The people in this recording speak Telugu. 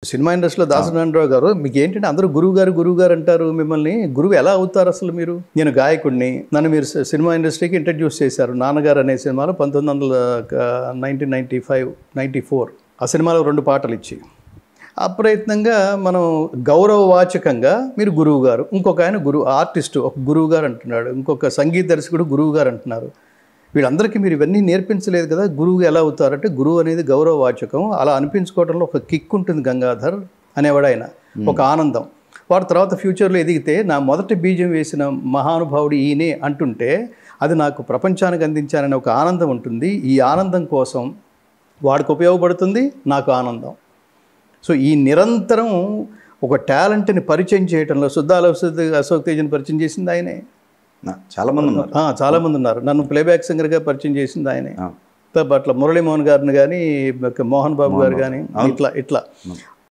సినిమా ఇండస్ట్రీలో దాసనారాయణరావు గారు మీకు ఏంటంటే అందరూ గురువు గారు అంటారు. మిమ్మల్ని గురువు ఎలా అవుతారు అసలు మీరు? నేను గాయకుడిని, నన్ను మీరు సినిమా ఇండస్ట్రీకి ఇంట్రడ్యూస్ చేశారు. నాన్నగారు అనే సినిమాలో 1994 ఆ సినిమాలో 2 పాటలు ఇచ్చి అప్రయత్నంగా మనం గౌరవవాచకంగా మీరు గురువు గారు, ఇంకొక ఆయన ఆర్టిస్టు ఒక గురువు గారు అంటున్నాడు, ఇంకొక సంగీత దర్శకుడు గురువు గారు అంటున్నారు. వీళ్ళందరికీ మీరు ఇవన్నీ నేర్పించలేదు కదా, గురువు ఎలా అవుతారంటే గురువు అనేది గౌరవవాచకం, అలా అనిపించుకోవడంలో ఒక కిక్ ఉంటుంది. గంగాధర్ అనేవాడు ఆయన, ఒక ఆనందం. వాడు తర్వాత ఫ్యూచర్లో ఎదిగితే నా మొదటి బీజం వేసిన మహానుభావుడు ఈయనే అంటుంటే అది నాకు ప్రపంచానికి అందించాననే ఒక ఆనందం ఉంటుంది. ఈ ఆనందం కోసం వాడికి ఉపయోగపడుతుంది, నాకు ఆనందం. సో ఈ నిరంతరం ఒక టాలెంట్ని పరిచయం చేయడంలో అశోక్ తేజని పరిచయం చేసింది ఆయనే. చాలామంది ఉన్నారు. నన్ను ప్లేబ్యాక్ సింగర్గా పరిచయం చేసింది ఆయనే. అట్లా మురళీమోహన్ గారిని కానీ, మోహన్ బాబు గారు కానీ, ఇట్లా